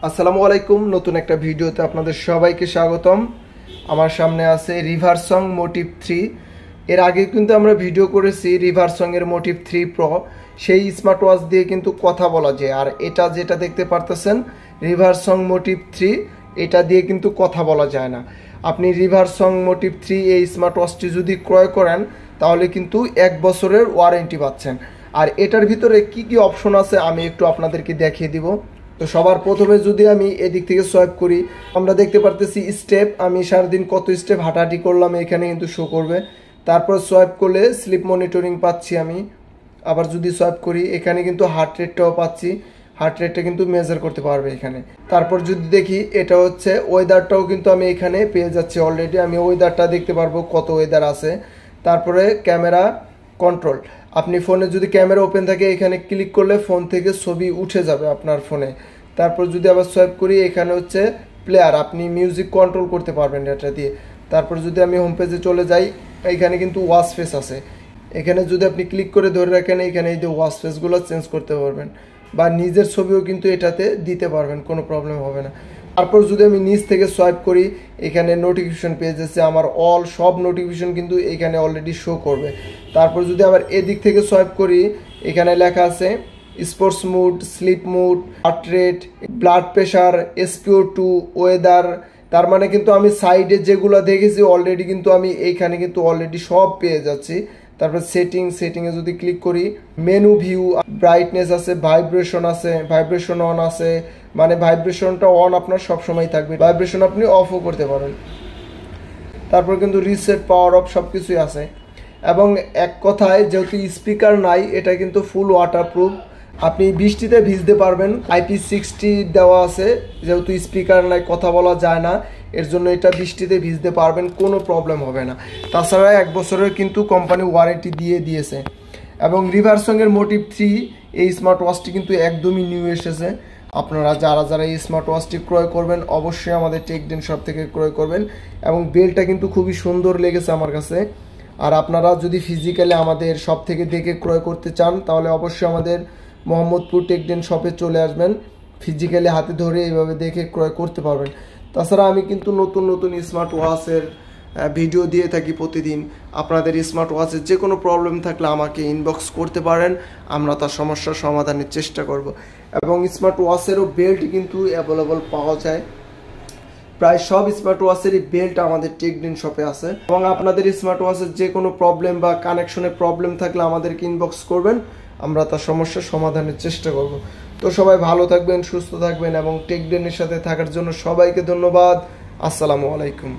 আসসালামু আলাইকুম। নতুন একটা ভিডিওতে আপনাদের সবাইকে স্বাগতম। আমার সামনে আছে রিভারসং মোটিভ 3। এর আগে কিন্তু আমরা ভিডিও করেছি রিভারসং এর মোটিভ 3 প্রো, সেই স্মার্ট ওয়াচ দিয়ে কিন্তু কথা বলা যায়। আর এটা যেটা দেখতে পারতেছেন রিভারসং মোটিভ 3, এটা দিয়ে কিন্তু কথা বলা যায় না। আপনি রিভারসং মোটিভ 3 এই স্মার্ট ওয়াচটি যদি ক্রয় করেন তাহলে কিন্তু 1 বছরের ওয়ারেন্টি পাচ্ছেন। আর এটার ভিতরে কি কি অপশন আছে আমি একটু আপনাদেরকে দেখিয়ে দিব। তো সবার প্রথমে যদি আমি এদিক থেকে সোয়াইপ করি, আমরা দেখতে পারতেছি স্টেপ, আমি সারাদিন কত স্টেপ হাঁটাহাঁটি করলাম এখানে কিন্তু শো করবে। তারপর সোয়াইপ করলে স্লিপ মনিটরিং পাচ্ছি আমি। আবার যদি সোয়াইপ করি এখানে কিন্তু হার্ট রেটটাও পাচ্ছি, হার্ট রেটটা কিন্তু মেজার করতে পারবে এখানে। তারপর যদি দেখি এটা হচ্ছে ওয়েদারটাও কিন্তু আমি এখানে পেয়ে যাচ্ছি অলরেডি, আমি ওয়েদারটা দেখতে পারবো কত ওয়েদার আছে। তারপরে ক্যামেরা কন্ট্রোল, আপনি ফোনে যদি ক্যামেরা ওপেন থাকে এখানে ক্লিক করলে ফোন থেকে ছবি উঠে যাবে আপনার ফোনে। তারপর যদি আবার সোয়াইপ করি এখানে হচ্ছে প্লেয়ার, আপনি মিউজিক কন্ট্রোল করতে পারবেন এটা দিয়ে। তারপর যদি আমি হোম পেজে চলে যাই এখানে কিন্তু ওয়াচ ফেস আছে, এখানে যদি আপনি ক্লিক করে ধরে রাখেন এখানে এই যে ওয়াচ ফেসগুলো চেঞ্জ করতে পারবেন বা নিজের ছবিও কিন্তু এটাতে দিতে পারবেন, কোনো প্রবলেম হবে না। তারপর যদি আমি নিচ থেকে সোয়াইপ করি এখানে নোটিফিকেশন পেজ আছে, আমার অল সব নোটিফিকেশন কিন্তু এখানে অলরেডি শো করবে। তারপর যদি আবার এদিক থেকে সোয়াইপ করি এখানে লেখা আছে sports mode, sleep mode, heart rate, blood pressure, SpO2, weather. তার মানে কিন্তু আমি সাইডে যেগুলো দেখেছি অলরেডি কিন্তু আমি এইখানে কিন্তু অলরেডি সব পেয়ে যাচ্ছি। তারপর সেটিংয়ে যদি ক্লিক করি মেনু ভিউ, ব্রাইটনেস আছে, ভাইব্রেশন আছে, ভাইব্রেশন অন আছে, মানে ভাইব্রেশনটা অন আপনার সবসময় থাকবে, ভাইব্রেশন আপনি অফও করতে পারেন। তারপর কিন্তু রিসেট, পাওয়ার অফ সব কিছুই আছে। এবং এক কথায় যেহেতু স্পিকার নাই এটা কিন্তু ফুল ওয়াটারপ্রুফ, আপনি বৃষ্টিতে ভিজতে পারবেন। IP60 দেওয়া আছে, যেহেতু স্পিকার নাই কথা বলা যায় না এর জন্য এটা বৃষ্টিতে ভিজতে পারবেন, কোনো প্রবলেম হবে না। তাছাড়া 1 বছরের কিন্তু কোম্পানি ওয়ারেন্টি দিয়েছে। এবং রিভারসং এর মোটিভ 3 এই স্মার্ট ওয়াচটি কিন্তু একদমই নিউ এসেছে। আপনারা যারা এই স্মার্ট ওয়াচটি ক্রয় করবেন অবশ্যই আমাদের টেকডেন শপ থেকে ক্রয় করবেন। এবং বেলটা কিন্তু খুবই সুন্দর লেগেছে আমার কাছে। আর আপনারা যদি ফিজিক্যালি আমাদের শপ থেকে দেখে ক্রয় করতে চান তাহলে অবশ্যই আমাদের মোহাম্মদপুর টেকডেন শপে চলে আসবেন, ফিজিক্যালি হাতে ধরে এইভাবে দেখে ক্রয় করতে পারবেন। তাছাড়া আমি কিন্তু নতুন স্মার্ট ওয়াচের ভিডিও দিয়ে থাকি প্রতিদিন। আপনাদের স্মার্ট ওয়াচের যে কোনো প্রবলেম থাকলে আমাকে ইনবক্স করতে পারেন, আমরা তার সমস্যার সমাধানের চেষ্টা করব। এবং স্মার্ট ওয়াচেরও বেল্ট কিন্তু অ্যাভেলেবল পাওয়া যায়, প্রায় সব স্মার্ট ওয়াচেরই বেল্ট আমাদের টেকডেন শপে আছে। এবং আপনাদের স্মার্ট ওয়াচের যে কোনো প্রবলেম বা কানেকশনের প্রবলেম থাকলে আমাদেরকে ইনবক্স করবেন, আমরা তার সমস্যার সমাধানের চেষ্টা করব। তো সবাই ভালো থাকবেন, সুস্থ থাকবেন এবং টেকডেনের সাথে থাকার জন্য সবাইকে ধন্যবাদ। আসসালামু আলাইকুম।